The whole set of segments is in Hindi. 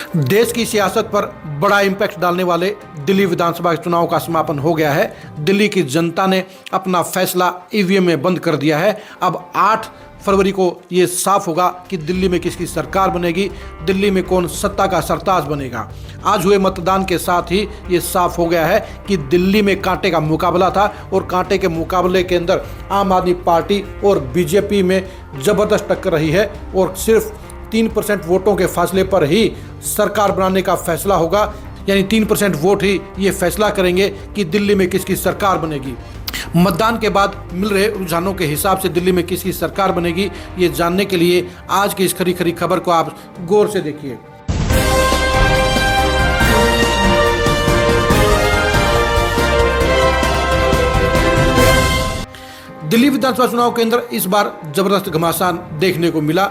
देश की सियासत पर बड़ा इम्पैक्ट डालने वाले दिल्ली विधानसभा चुनाव का समापन हो गया है। दिल्ली की जनता ने अपना फैसला ईवीएम में बंद कर दिया है। अब 8 फरवरी को ये साफ होगा कि दिल्ली में किसकी सरकार बनेगी, दिल्ली में कौन सत्ता का सरताज बनेगा। आज हुए मतदान के साथ ही ये साफ हो गया है कि दिल्ली में कांटे का मुकाबला था और कांटे के मुकाबले के अंदर आम आदमी पार्टी और बीजेपी में जबरदस्त टक्कर रही है और सिर्फ 3% वोटों के फासले पर ही सरकार बनाने का फैसला होगा। यानी 3% वोट ही ये फैसला करेंगे कि दिल्ली में किसकी सरकार बनेगी। मतदान के बाद मिल रहे रुझानों के हिसाब से दिल्ली में किसकी सरकार बनेगी, ये जानने के लिए आज की इस खरी खरी खबर को आप गौर से देखिए। दिल्ली विधानसभा चुनाव के अंदर इस बार जबरदस्त घमासान देखने को मिला।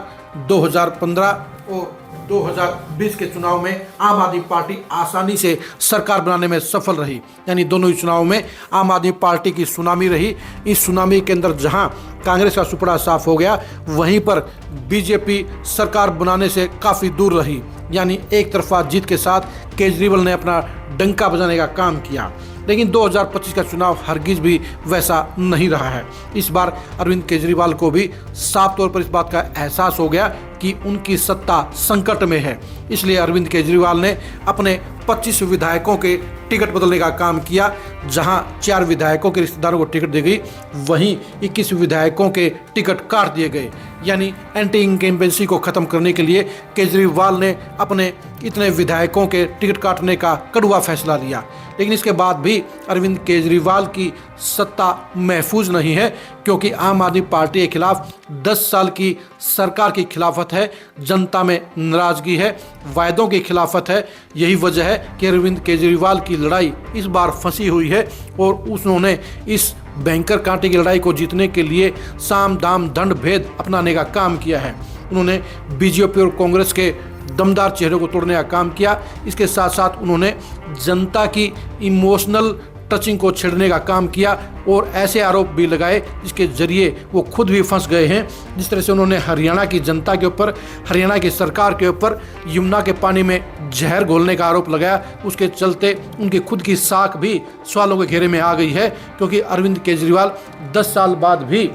2015 और 2020 के चुनाव में आम आदमी पार्टी आसानी से सरकार बनाने में सफल रही। यानी दोनों ही चुनाव में आम आदमी पार्टी की सुनामी रही। इस सुनामी के अंदर जहां कांग्रेस का सुपड़ा साफ हो गया, वहीं पर बीजेपी सरकार बनाने से काफ़ी दूर रही। यानी एक तरफा जीत के साथ केजरीवाल ने अपना डंका बजाने का काम किया। लेकिन 2025 का चुनाव हरगिज भी वैसा नहीं रहा है। इस बार अरविंद केजरीवाल को भी साफ तौर पर इस बात का एहसास हो गया कि उनकी सत्ता संकट में है। इसलिए अरविंद केजरीवाल ने अपने 25 विधायकों के टिकट बदलने का काम किया। जहां 4 विधायकों के रिश्तेदारों को टिकट दी गई, वहीं 21 विधायकों के टिकट काट दिए गए। यानी एंटी इनकम्बेंसी को खत्म करने के लिए केजरीवाल ने अपने इतने विधायकों के टिकट काटने का कड़वा फैसला लिया। लेकिन इसके बाद भी अरविंद केजरीवाल की सत्ता महफूज नहीं है, क्योंकि आम आदमी पार्टी के खिलाफ 10 साल की सरकार की खिलाफत है, जनता में नाराजगी है, वायदों की खिलाफत है। यही वजह है कि अरविंद केजरीवाल की लड़ाई इस बार फंसी हुई है और उन्होंने इस भयंकर कांटे की लड़ाई को जीतने के लिए साम दाम दंड भेद अपनाने का काम किया है। उन्होंने बीजेपी और कांग्रेस के दमदार चेहरों को तोड़ने का काम किया। इसके साथ साथ उन्होंने जनता की इमोशनल टचिंग को छेड़ने का काम किया और ऐसे आरोप भी लगाए जिसके जरिए वो खुद भी फंस गए हैं। जिस तरह से उन्होंने हरियाणा की जनता के ऊपर, हरियाणा की सरकार के ऊपर यमुना के पानी में जहर घोलने का आरोप लगाया, उसके चलते उनकी खुद की साख भी सवालों के घेरे में आ गई है। क्योंकि अरविंद केजरीवाल 10 साल बाद भी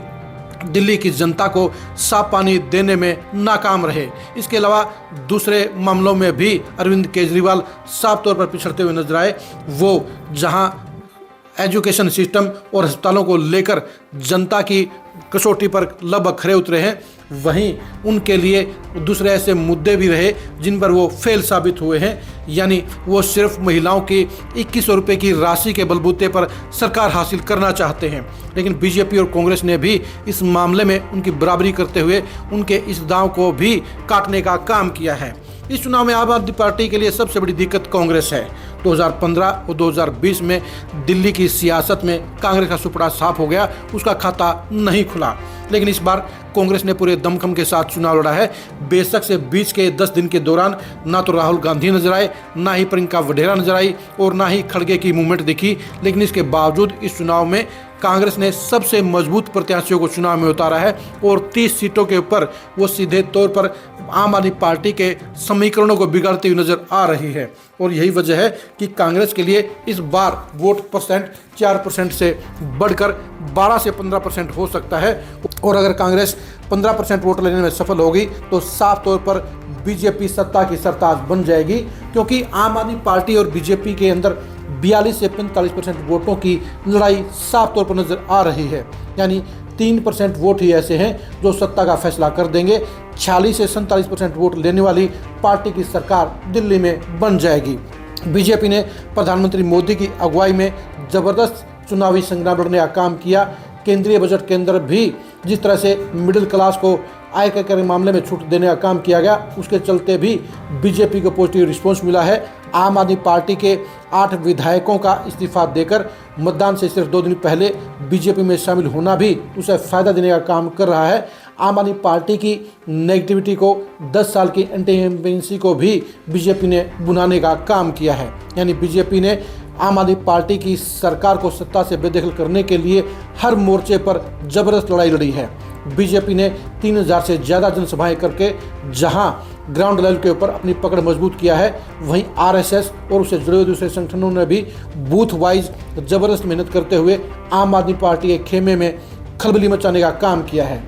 दिल्ली की जनता को साफ पानी देने में नाकाम रहे। इसके अलावा दूसरे मामलों में भी अरविंद केजरीवाल साफ तौर पर पिछड़ते हुए नजर आए। वो जहां एजुकेशन सिस्टम और अस्पतालों को लेकर जनता की कसौटी पर लगभग खरे उतरे हैं, वहीं उनके लिए दूसरे ऐसे मुद्दे भी रहे जिन पर वो फेल साबित हुए हैं। यानी वो सिर्फ महिलाओं की 2100 रुपये की राशि के बलबूते पर सरकार हासिल करना चाहते हैं। लेकिन बीजेपी और कांग्रेस ने भी इस मामले में उनकी बराबरी करते हुए उनके इस दांव को भी काटने का काम किया है। इस चुनाव में आम आदमी पार्टी के लिए सबसे बड़ी दिक्कत कांग्रेस है। 2015 और 2020 में दिल्ली की सियासत में कांग्रेस का सुपड़ा साफ हो गया, उसका खाता नहीं खुला। लेकिन इस बार कांग्रेस ने पूरे दमखम के साथ चुनाव लड़ा है। बेशक से बीच के 10 दिन के दौरान ना तो राहुल गांधी नजर आए, ना ही प्रियंका वडेरा नजर आई और ना ही खड़गे की मूवमेंट दिखी। लेकिन इसके बावजूद इस चुनाव में कांग्रेस ने सबसे मजबूत प्रत्याशियों को चुनाव में उतारा है और 30 सीटों के ऊपर वो सीधे तौर पर आम आदमी पार्टी के समीकरणों को बिगाड़ती हुई नजर आ रही है। और यही वजह है कि कांग्रेस के लिए इस बार वोट परसेंट 4% से बढ़कर 12 से 15% हो सकता है। और अगर कांग्रेस 15% वोट लेने में सफल होगी तो साफ तौर पर बीजेपी सत्ता की सरताज बन जाएगी। क्योंकि आम आदमी पार्टी और बीजेपी के अंदर 42 से 45% वोटों की लड़ाई साफ तौर पर नजर आ रही है। यानी 3% वोट ही ऐसे हैं जो सत्ता का फैसला कर देंगे। 46 से 47% वोट लेने वाली पार्टी की सरकार दिल्ली में बन जाएगी। बीजेपी ने प्रधानमंत्री मोदी की अगुवाई में जबरदस्त चुनावी संग्राम लड़ने का काम किया। केंद्रीय बजट के अंदर भी जिस तरह से मिडिल क्लास को आय कर के मामले में छूट देने का काम किया गया, उसके चलते भी बीजेपी को पॉजिटिव रिस्पॉन्स मिला है। आम आदमी पार्टी के 8 विधायकों का इस्तीफा देकर मतदान से सिर्फ 2 दिन पहले बीजेपी में शामिल होना भी उसे फ़ायदा देने का काम कर रहा है। आम आदमी पार्टी की नेगेटिविटी को 10 साल की एंटी इनकम्बेंसी को भी बीजेपी ने बुनाने का काम किया है। यानी बीजेपी ने आम आदमी पार्टी की सरकार को सत्ता से बेदखल करने के लिए हर मोर्चे पर जबरदस्त लड़ाई लड़ी है। बीजेपी ने 3000 से ज़्यादा जनसभाएं करके जहां ग्राउंड लेवल के ऊपर अपनी पकड़ मजबूत किया है। वहीं आरएसएस और उससे जुड़े हुए दूसरे संगठनों ने भी बूथ वाइज जबरदस्त मेहनत करते हुए आम आदमी पार्टी के खेमे में खलबली मचाने का काम किया है।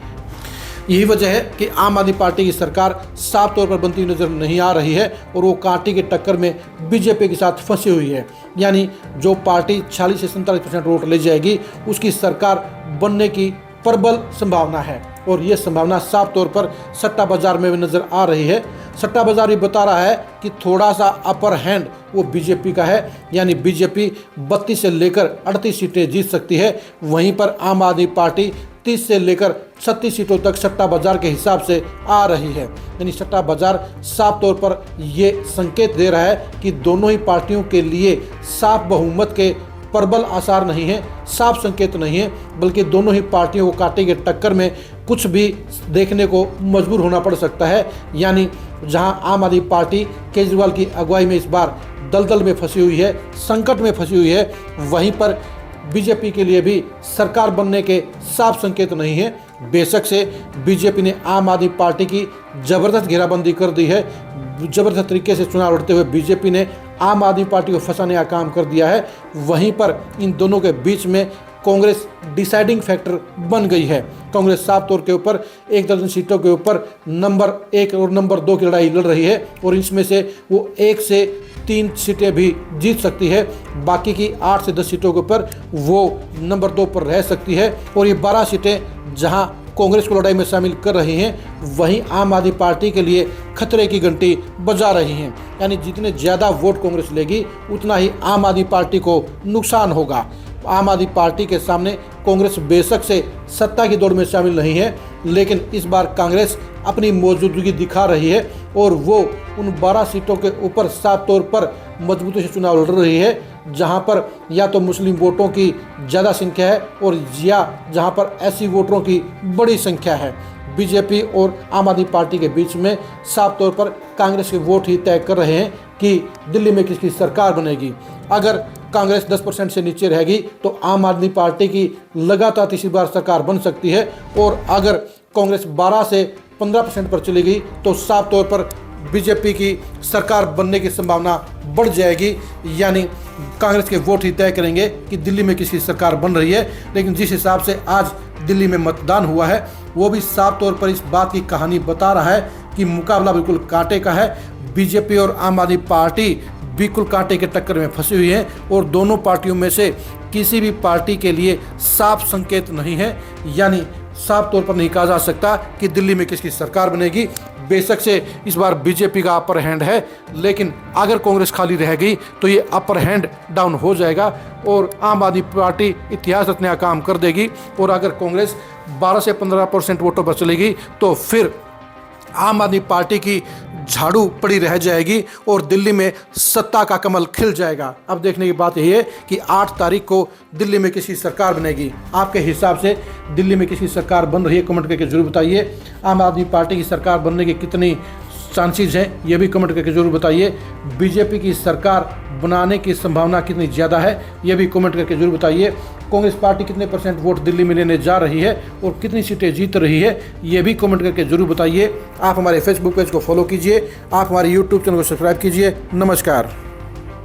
यही वजह है कि आम आदमी पार्टी की सरकार साफ तौर पर बनती हुई नजर नहीं आ रही है और वो कांटे के टक्कर में बीजेपी के साथ फंसी हुई है। यानी जो पार्टी 46 से 47% वोट ले जाएगी उसकी सरकार बनने की प्रबल संभावना है और ये संभावना साफ तौर पर सट्टा बाजार में भी नजर आ रही है। सट्टा बाजार भी बता रहा है कि थोड़ा सा अपर हैंड वो बीजेपी का है, यानी बीजेपी 32 से लेकर 38 सीटें जीत सकती है। वहीं पर आम आदमी पार्टी 30 से लेकर 36 सीटों तक सट्टा बाजार के हिसाब से आ रही है। यानी सट्टा बाजार साफ तौर पर ये संकेत दे रहा है कि दोनों ही पार्टियों के लिए साफ बहुमत के प्रबल आसार नहीं है, साफ संकेत नहीं है, बल्कि दोनों ही पार्टियों को कांटे के टक्कर में कुछ भी देखने को मजबूर होना पड़ सकता है। यानी जहां आम आदमी पार्टी केजरीवाल की अगुवाई में इस बार दलदल में फंसी हुई है, संकट में फंसी हुई है, वहीं पर बीजेपी के लिए भी सरकार बनने के साफ संकेत नहीं है। बेशक से बीजेपी ने आम आदमी पार्टी की जबरदस्त घेराबंदी कर दी है, जबरदस्त तरीके से चुनाव लड़ते हुए बीजेपी ने आम आदमी पार्टी को फंसाने का काम कर दिया है। वहीं पर इन दोनों के बीच में कांग्रेस डिसाइडिंग फैक्टर बन गई है। कांग्रेस साफ तौर के ऊपर 1 दर्जन सीटों के ऊपर नंबर 1 और नंबर 2 की लड़ाई लड़ रही है और इसमें से वो 1 से 3 सीटें भी जीत सकती है। बाकी की 8 से 10 सीटों के ऊपर वो नंबर 2 पर रह सकती है और ये 12 सीटें जहां कांग्रेस को लड़ाई में शामिल कर रही हैं, वहीं आम आदमी पार्टी के लिए खतरे की घंटी बजा रही हैं। यानी जितने ज़्यादा वोट कांग्रेस लेगी उतना ही आम आदमी पार्टी को नुकसान होगा। आम आदमी पार्टी के सामने कांग्रेस बेशक से सत्ता की दौड़ में शामिल नहीं है, लेकिन इस बार कांग्रेस अपनी मौजूदगी दिखा रही है और वो उन 12 सीटों के ऊपर साफ तौर पर मजबूती से चुनाव लड़ रही है, जहां पर या तो मुस्लिम वोटों की ज़्यादा संख्या है और या जहां पर ऐसी वोटरों की बड़ी संख्या है। बीजेपी और आम आदमी पार्टी के बीच में साफ तौर पर कांग्रेस के वोट ही तय कर रहे हैं कि दिल्ली में किसकी सरकार बनेगी। अगर कांग्रेस 10% से नीचे रहेगी तो आम आदमी पार्टी की लगातार तीसरी बार सरकार बन सकती है और अगर कांग्रेस 12 से 15% पर चलेगी तो साफ तौर पर बीजेपी की सरकार बनने की संभावना बढ़ जाएगी। यानी कांग्रेस के वोट ही तय करेंगे कि दिल्ली में किसकी सरकार बन रही है। लेकिन जिस हिसाब से आज दिल्ली में मतदान हुआ है वो भी साफ तौर पर इस बात की कहानी बता रहा है कि मुकाबला बिल्कुल कांटे का है। बीजेपी और आम आदमी पार्टी बिल्कुल कांटे के टक्कर में फंसी हुई है और दोनों पार्टियों में से किसी भी पार्टी के लिए साफ संकेत नहीं है। यानी साफ तौर पर नहीं कहा जा सकता कि दिल्ली में किसकी सरकार बनेगी। बेशक से इस बार बीजेपी का अपर हैंड है, लेकिन अगर कांग्रेस खाली रहेगी तो ये अपर हैंड डाउन हो जाएगा और आम आदमी पार्टी इतिहास रचने का काम कर देगी। और अगर कांग्रेस 12 से 15% वोटों पर चलेगी तो फिर आम आदमी पार्टी की झाड़ू पड़ी रह जाएगी और दिल्ली में सत्ता का कमल खिल जाएगा। अब देखने की बात यही है कि 8 तारीख को दिल्ली में किसकी सरकार बनेगी। आपके हिसाब से दिल्ली में किसकी सरकार बन रही है, कमेंट करके जरूर बताइए। आम आदमी पार्टी की सरकार बनने की कितनी चांसेस हैं ये भी कमेंट करके जरूर बताइए। बीजेपी की सरकार बनाने की संभावना कितनी ज़्यादा है ये भी कमेंट करके जरूर बताइए। कांग्रेस पार्टी कितने % वोट दिल्ली में लेने जा रही है और कितनी सीटें जीत रही है ये भी कमेंट करके जरूर बताइए। आप हमारे फेसबुक पेज को फॉलो कीजिए, आप हमारे यूट्यूब चैनल को सब्सक्राइब कीजिए। नमस्कार।